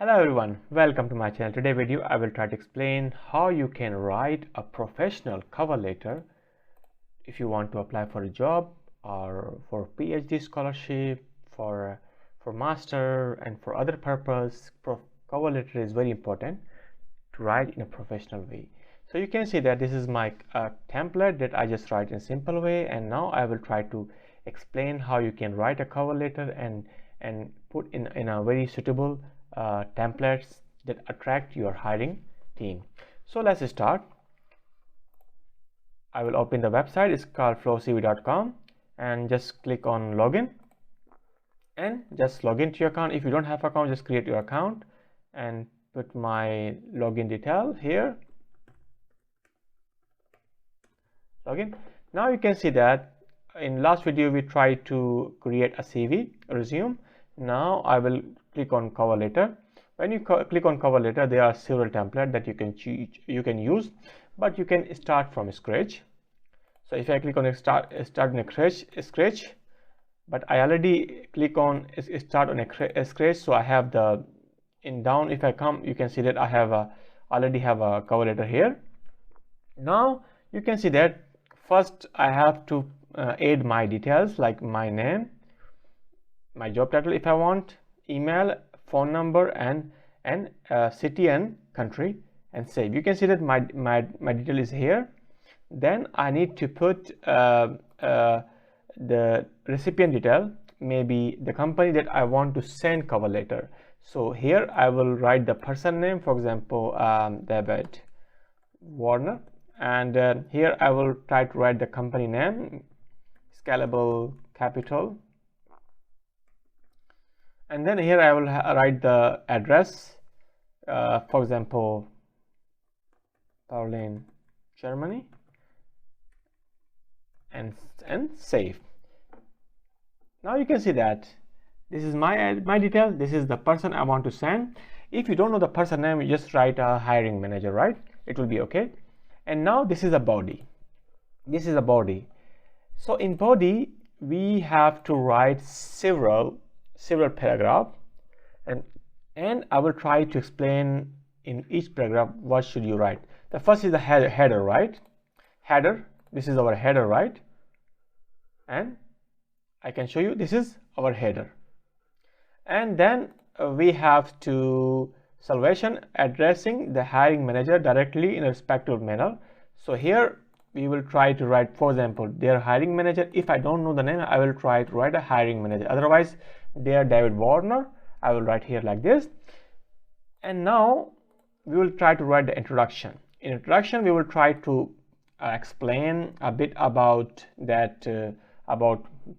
Hello everyone, welcome to my channel. Today video I will try to explain how you can write a professional cover letter if you want to apply for a job or for PhD scholarship, for master and for other purpose. Cover letter is very important to write in a professional way. So you can see that this is my template that I just write in a simple way, and now I will try to explain how you can write a cover letter and put in a very suitable templates that attract your hiring team. So let's start. I will open the website. It's called FlowCV.com and just click on login and just log into your account. If you don't have account, just create your account and put my login detail here. Login. Now you can see that in last video we tried to create a CV, a resume. Now I will click on cover letter. When you click on cover letter, there are several templates that you can use, but you can start from scratch. So if I click on start on a scratch, but I already click on start on a scratch, so I have the down. If I come, you can see that I have already have a cover letter here. Now you can see that first I have to add my details like my name, my job title if I want, email, phone number, and city and country, and save. You can see that my detail is here. Then I need to put the recipient detail, maybe the company that I want to send cover letter. So here I will write the person name, for example, David Warner, and here I will try to write the company name, Scalable Capital. And then here I will write the address, for example, Berlin, Germany, and save. Now you can see that this is my detail. This is the person I want to send. If you don't know the person name, you just write a hiring manager, right? It will be okay. And now this is a body. This is a body. So in body we have to write several paragraph, and I will try to explain in each paragraph what should you write. The first is the header, right? Header. This is our header, right? And I can show you this is our header. And then we have to salvation, addressing the hiring manager directly in a respectful manner. So here we will try to write, for example, their hiring manager. If I don't know the name, I will try to write a hiring manager. Otherwise, dear David Warner, I will write here like this. And now we will try to write the introduction. In introduction, we will try to explain a bit about that,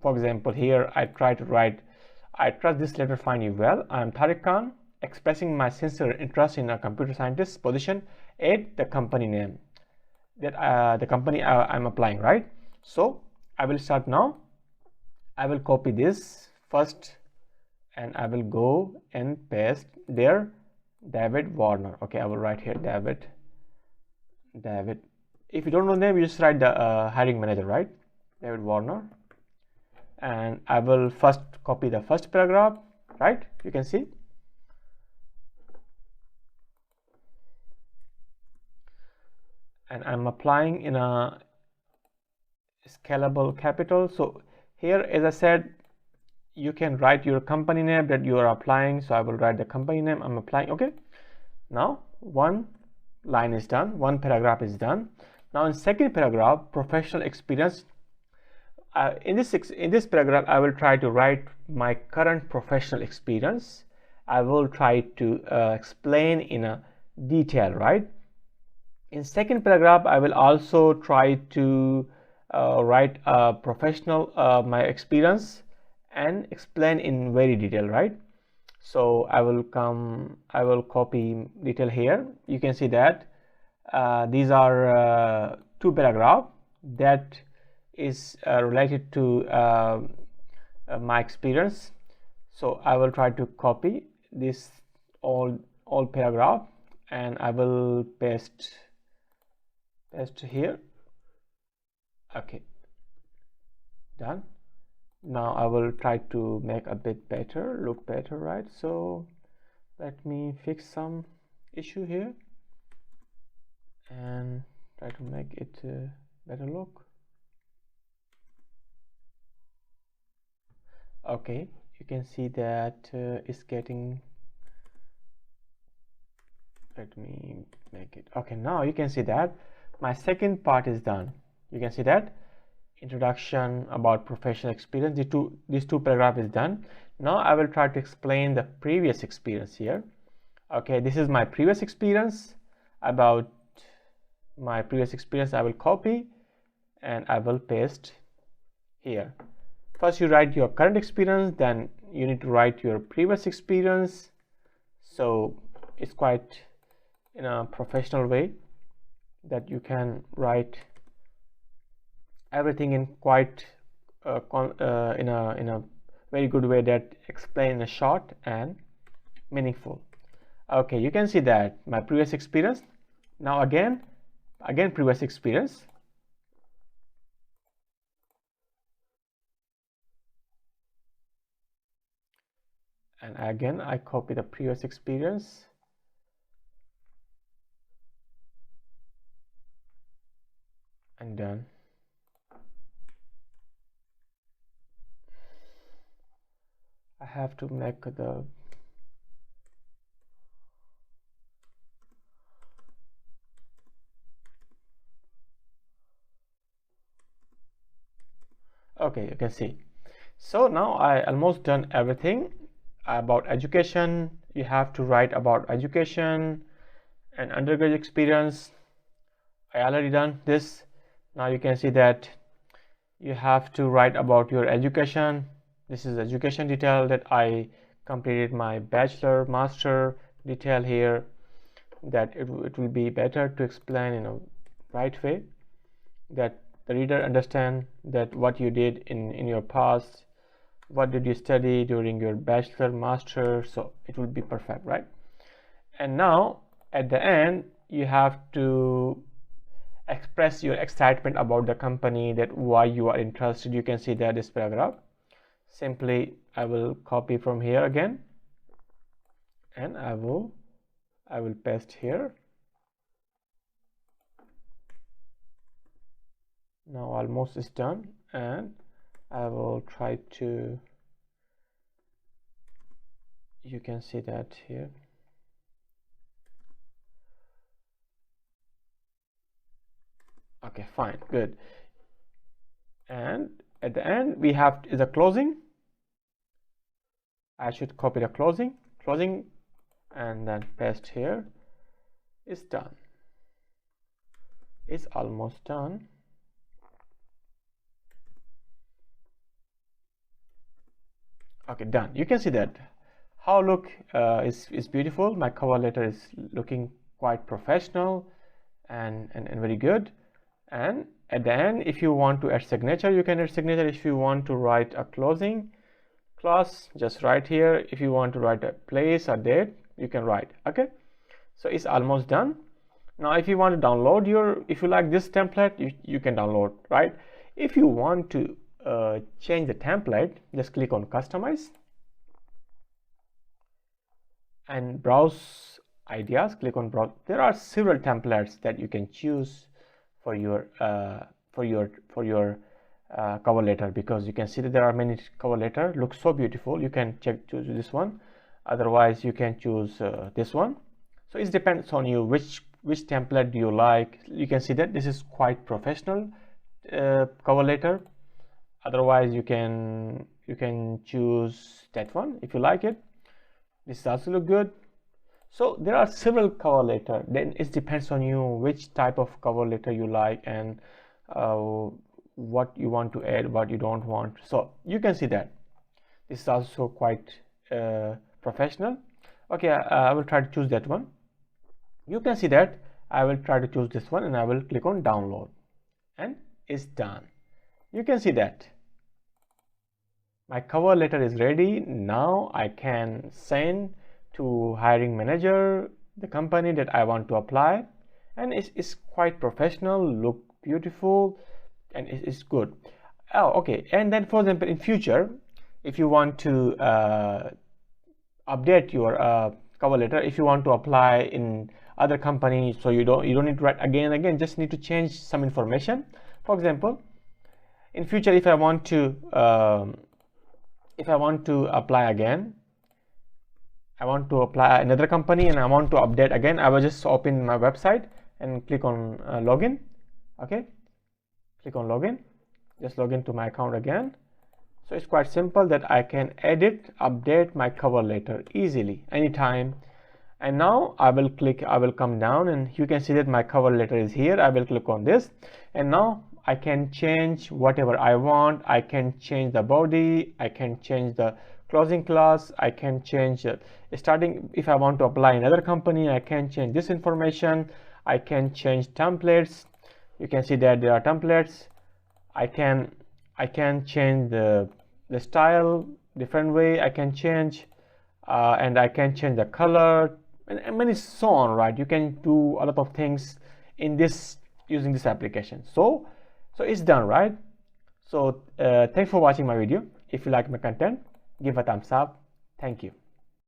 for example, here I try to write, I trust this letter find you well. I am Tariq Khan, expressing my sincere interest in a computer scientist position at the company name that the company I'm applying, right? So I will start now. I will copy this first and I will go and paste there David Warner. Okay, I will write here David. If you don't know the name, you just write the hiring manager, right? David Warner. And I will first copy the first paragraph, right? You can see. And I'm applying in a scalable capital. So here, as I said, you can write your company name that you are applying. So I will write the company name I'm applying. Okay. Now one line is done. One paragraph is done. Now in second paragraph, professional experience. In this paragraph, I will try to write my current professional experience. I will try to explain in a detail, right? In second paragraph, I will also try to write a professional my experience and explain in very detail, right? So I will copy detail here. You can see that these are two paragraphs that is related to my experience. So I will try to copy this all paragraph and I will paste here. Okay, done. Now I will try to make a bit better, look better, right? So Let me fix some issue here and try to make it better look. Okay, you can see that it's getting. Let me make it. Okay, now you can see that my second part is done. You can see that introduction about professional experience. These two paragraph is done. Now I will try to explain the previous experience here. Okay, this is my previous experience. About my previous experience, I will copy and I will paste here. First you write your current experience, then you need to write your previous experience. So it's quite in a professional way that you can write everything in quite in a very good way that explain a short and meaningful. Okay, you can see that my previous experience. Now again previous experience. And again I copy the previous experience. And done. I have to make the okay, you can see. So now I almost done everything about education. You have to write about education and undergraduate experience. I already done this. Now you can see that you have to write about your education. This is education detail that I completed my bachelor, master detail here, that it will be better to explain in a right way, that the reader understand that what you did in your past, what did you study during your bachelor, master, so it will be perfect, right? And now at the end you have to express your excitement about the company, that why you are interested. You can see that this paragraph. Simply I will copy from here again and I will paste here. Now almost is done and I will try to, you can see that here. Okay, fine, good. And at the end we have the closing. I should copy the closing and then paste here. It's done. It's almost done. Okay, done. You can see that how look is beautiful. My cover letter is looking quite professional and very good. And at the end, if you want to add signature, you can add signature. If you want to write a closing clause, just write here. If you want to write a place or date, you can write. Okay, so it's almost done. Now if you want to download if you like this template, you can download, right? If you want to change the template, just click on customize and browse ideas. Click on browse. There are several templates that you can choose for your cover letter, because you can see that there are many cover letter looks so beautiful. You can choose this one, otherwise you can choose this one. So it depends on you which template do you like. You can see that this is quite professional cover letter. Otherwise you can choose that one if you like it. This also look good. So there are several cover letter. Then it depends on you which type of cover letter you like and what you want to add, what you don't want. So you can see that this is also quite professional. Okay, I will try to choose that one. You can see that I will try to choose this one and I will click on download and it's done. You can see that my cover letter is ready. Now I can send to hiring manager the company that I want to apply, and it's quite professional, look beautiful, and it's good. Oh, okay. And then for example in future, if you want to update your cover letter. If you want to apply in other company, so you don't need to write again and again, just need to change some information. For example, in future, if I want to apply again, I want to apply another company and I want to update again, I will just open my website and click on login. Okay, click on login, just log into my account again. So it's quite simple that I can edit, update my cover letter easily anytime. And now I will come down and you can see that my cover letter is here. I will click on this and now I can change whatever I want. I can change the body, I can change the closing clause, I can change starting. If I want to apply another company, I can change this information. I can change templates. You can see that there are templates. I can change the style different way. I can change and I can change the color and many so on, right? You can do a lot of things in this using this application. So it's done, right? So thanks for watching my video. If you like my content, give a thumbs up. Thank you.